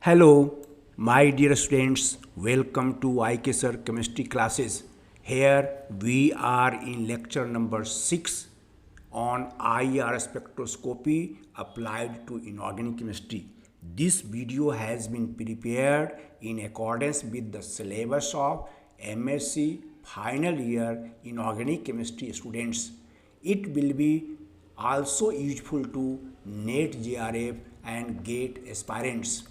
Hello, my dear students. Welcome to IK Sir Chemistry classes. Here we are in lecture number 6 on IR spectroscopy applied to inorganic chemistry. This video has been prepared in accordance with the syllabus of MSc final year inorganic chemistry students. It will be also useful to NET JRF and GATE aspirants.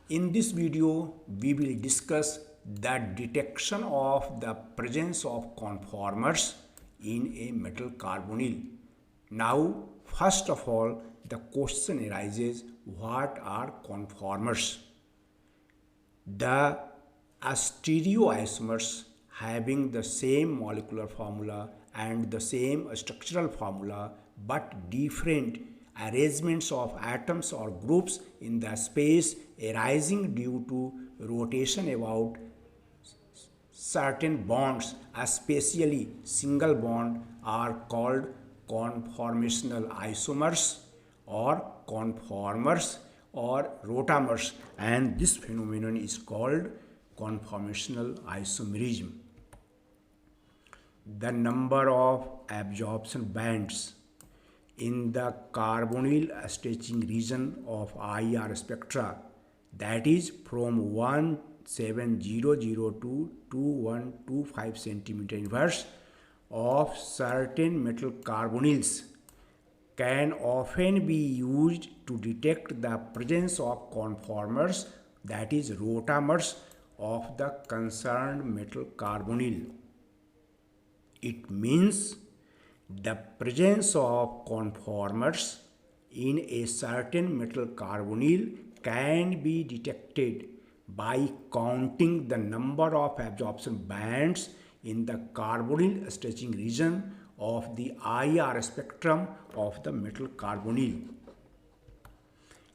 In this video, we will discuss the detection of the presence of conformers in a metal carbonyl. Now, first of all, the question arises, what are conformers? The stereoisomers having the same molecular formula and the same structural formula but different arrangements of atoms or groups in the space arising due to rotation about certain bonds, especially single bond, are called conformational isomers or conformers or rotamers, and this phenomenon is called conformational isomerism. The number of absorption bands in the carbonyl stretching region of IR spectra, that is from 1700 to 2125 centimeter inverse of certain metal carbonyls, can often be used to detect the presence of conformers, that is rotamers, of the concerned metal carbonyl. It means the presence of conformers in a certain metal carbonyl can be detected by counting the number of absorption bands in the carbonyl stretching region of the IR spectrum of the metal carbonyl.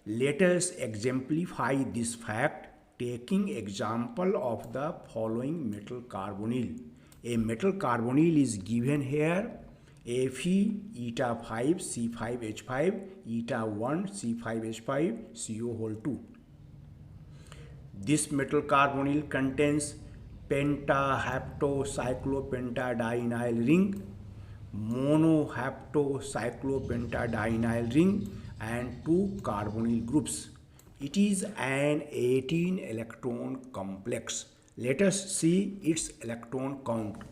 Let us exemplify this fact taking example of the following metal carbonyl. A metal carbonyl is given here: Fe eta 5 C5H5 eta 1 C5H5 CO whole 2. This metal carbonyl contains pentahaptocyclopentadienyl ring, monohaptocyclopentadienyl ring, and two carbonyl groups. It is an 18 electron complex. Let us see its electron count.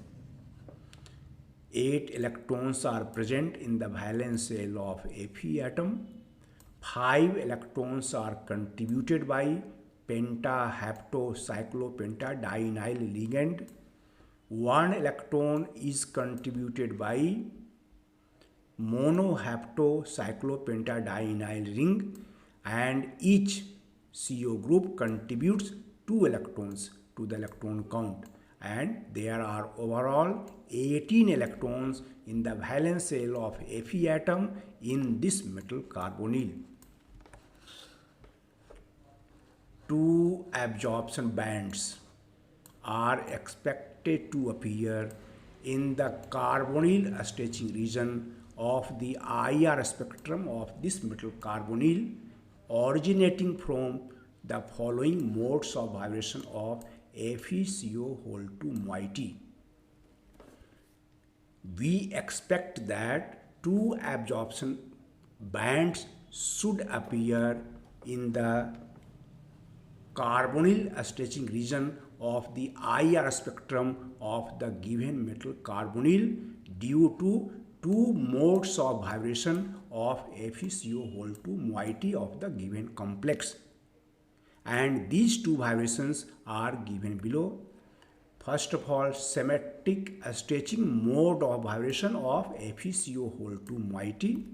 8 electrons are present in the valence shell of Fe atom. 5 electrons are contributed by pentahaptocyclopentadienyl ligand. 1 electron is contributed by monohaptocyclopentadienyl ring, and each CO group contributes 2 electrons to the electron count, and there are overall 18 electrons in the valence shell of Fe atom in this metal carbonyl. Two absorption bands are expected to appear in the carbonyl stretching region of the IR spectrum of this metal carbonyl, originating from the following modes of vibration of FeCO whole 2 moiety. We expect that two absorption bands should appear in the carbonyl stretching region of the IR spectrum of the given metal carbonyl due to two modes of vibration of FeCO whole 2 moiety of the given complex. And these two vibrations are given below. First of all, symmetric stretching mode of vibration of FeCO whole 2 moiety.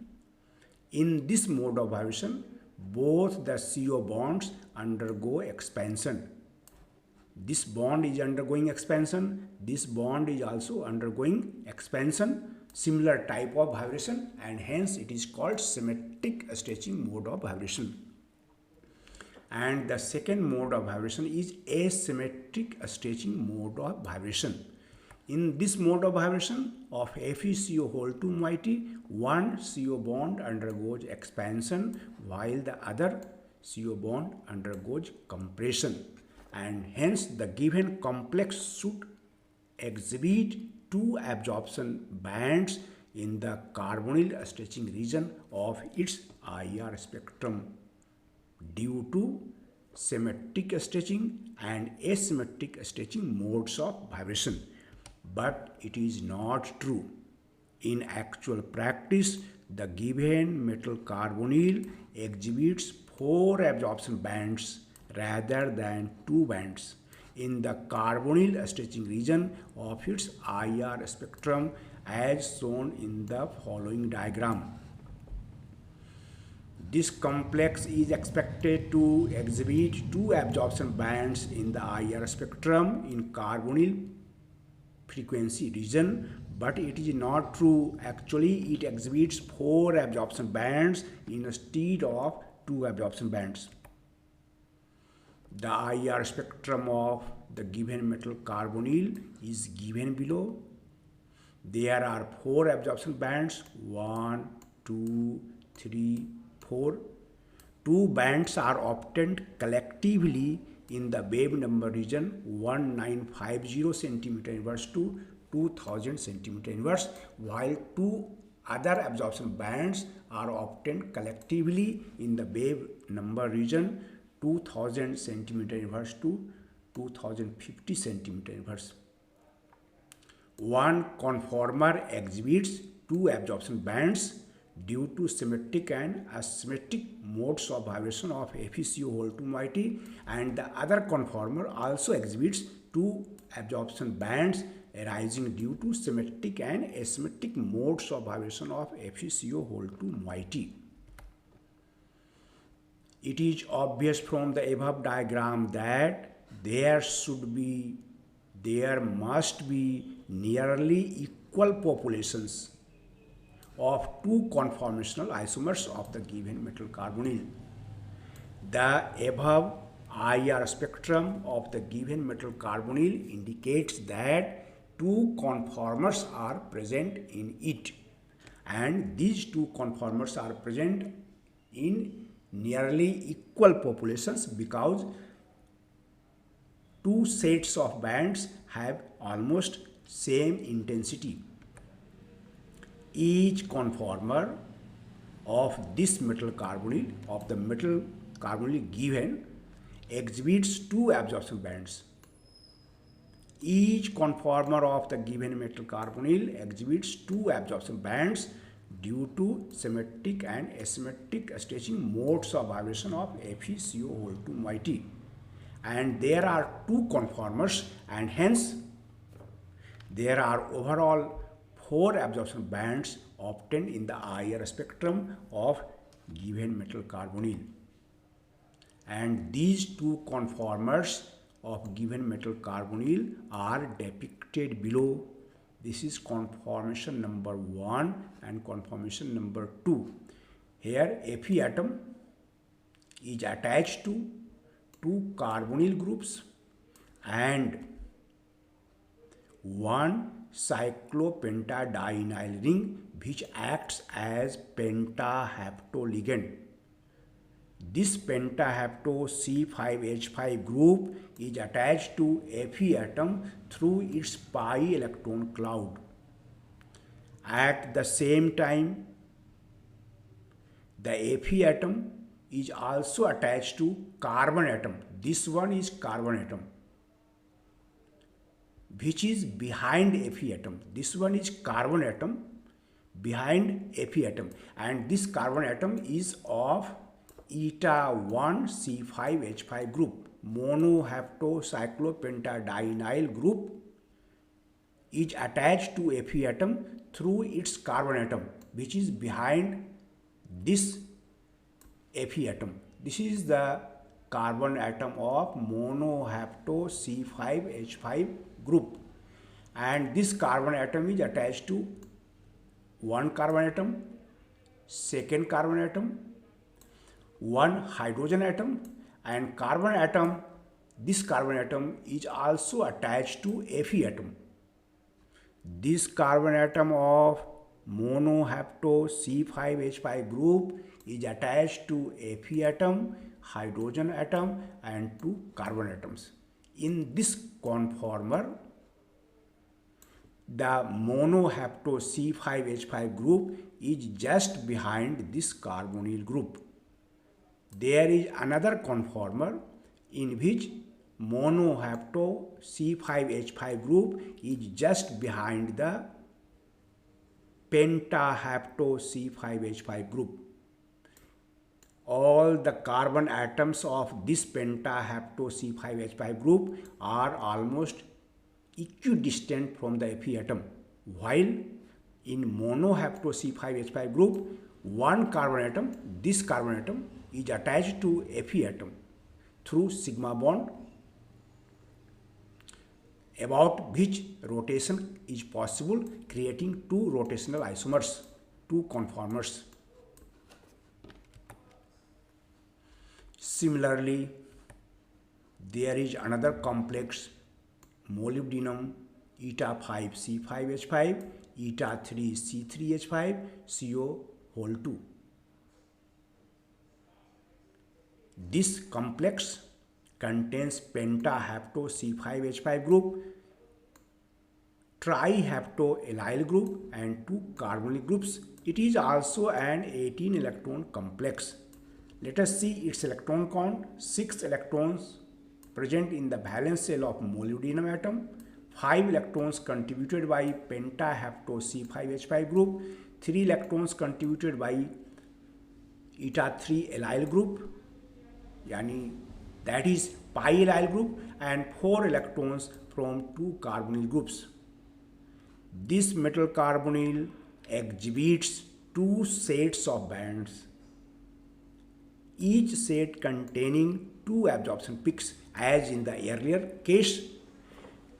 In this mode of vibration, both the CO bonds undergo expansion. This bond is undergoing expansion, this bond is also undergoing expansion, similar type of vibration, and hence it is called symmetric stretching mode of vibration. And the second mode of vibration is asymmetric stretching mode of vibration. In this mode of vibration of FeCO whole 2 moiety, one CO bond undergoes expansion while the other CO bond undergoes compression, and hence the given complex should exhibit two absorption bands in the carbonyl stretching region of its IR spectrum due to symmetric stretching and asymmetric stretching modes of vibration. But it is not true. In actual practice, the given metal carbonyl exhibits four absorption bands rather than two bands in the carbonyl stretching region of its IR spectrum as shown in the following diagram. This complex is expected to exhibit two absorption bands in the IR spectrum in carbonyl frequency region, but it is not true. Actually, it exhibits four absorption bands instead of two absorption bands. The IR spectrum of the given metal carbonyl is given below. There are four absorption bands, 1, 2, 3, 4. Two bands are obtained collectively in the wave number region 1950 cm inverse to 2000 cm inverse, while two other absorption bands are obtained collectively in the wave number region 2000 cm inverse to 2050 cm inverse. One conformer exhibits two absorption bands due to symmetric and asymmetric modes of vibration of FeCO2 and the other conformer also exhibits two absorption bands arising due to symmetric and asymmetric modes of vibration of FeCO2. It is obvious from the above diagram that there must be nearly equal populations of two conformational isomers of the given metal carbonyl. The above IR spectrum of the given metal carbonyl indicates that two conformers are present in it, and these two conformers are present in nearly equal populations because two sets of bands have almost same intensity. Each conformer of this metal carbonyl, of the metal carbonyl given, exhibits two absorption bands. Each conformer of the given metal carbonyl exhibits two absorption bands due to symmetric and asymmetric stretching modes of vibration of FeCO2. And there are two conformers, and hence there are overall four absorption bands obtained in the IR spectrum of given metal carbonyl. And these two conformers of given metal carbonyl are depicted below. This is conformation number 1 and conformation number 2. Here Fe atom is attached to two carbonyl groups and one cyclopentadienyl ring which acts as pentahaptoligand. This pentahapto C5H5 group is attached to Fe atom through its pi electron cloud. At the same time, the Fe atom is also attached to carbon atom. This one is carbon atom, which is behind Fe atom. This one is carbon atom behind Fe atom, and this carbon atom is of eta 1 C5H5 group. Monohaptocyclopentadienyl group is attached to Fe atom through its carbon atom, which is behind this Fe atom. This is the carbon atom of monohapto C5H5 group, and this carbon atom is attached to one carbon atom, second carbon atom, one hydrogen atom, and carbon atom. This carbon atom is also attached to Fe atom. This carbon atom of monohapto C5H5 group is attached to Fe atom, hydrogen atom and two carbon atoms. In this conformer, the monohapto C5H5 group is just behind this carbonyl group. There is another conformer in which monohapto C5H5 group is just behind the pentahapto C5H5 group. All the carbon atoms of this pentahapto C5H5 group are almost equidistant from the Fe atom, while in monohapto C5H5 group, one carbon atom, this carbon atom, is attached to Fe atom through sigma bond, about which rotation is possible, creating two rotational isomers, two conformers. Similarly, there is another complex, molybdenum eta 5 C5H5, eta 3 C3H5, CO whole 2. This complex contains pentahapto C5H5 group, trihapto allyl group and two carbonyl groups. It is also an 18 electron complex. Let us see its electron count. 6 electrons present in the valence shell of molybdenum atom, 5 electrons contributed by pentahapto C5H5 group, 3 electrons contributed by eta 3 allyl group, yani that is pi allyl group, and 4 electrons from two carbonyl groups. This metal carbonyl exhibits two sets of bands, each set containing two absorption peaks, as in the earlier case.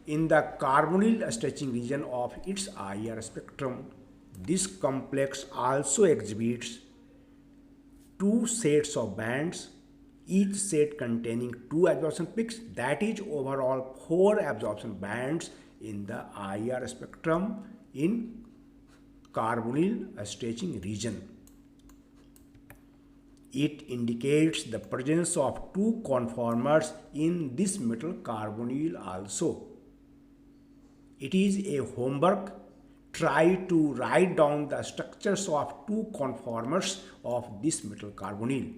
In the carbonyl stretching region of its IR spectrum, this complex also exhibits two sets of bands, each set containing two absorption peaks, that is overall 4 absorption bands in the IR spectrum in carbonyl stretching region. It indicates the presence of two conformers in this metal carbonyl also. It is a homework. Try to write down the structures of two conformers of this metal carbonyl.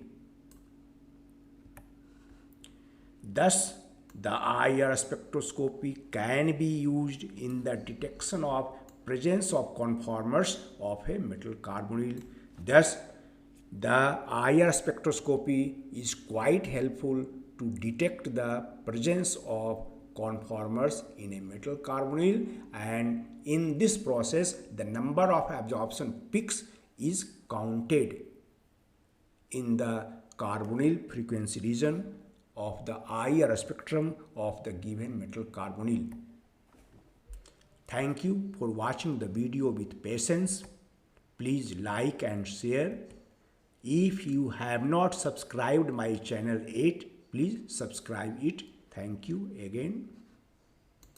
Thus, the IR spectroscopy can be used in the detection of presence of conformers of a metal carbonyl. Thus, the IR spectroscopy is quite helpful to detect the presence of conformers in a metal carbonyl, and in this process the number of absorption peaks is counted in the carbonyl frequency region of the IR spectrum of the given metal carbonyl. Thank you for watching the video with patience. Please like and share. If you have not subscribed my channel yet, please subscribe it. Thank you again.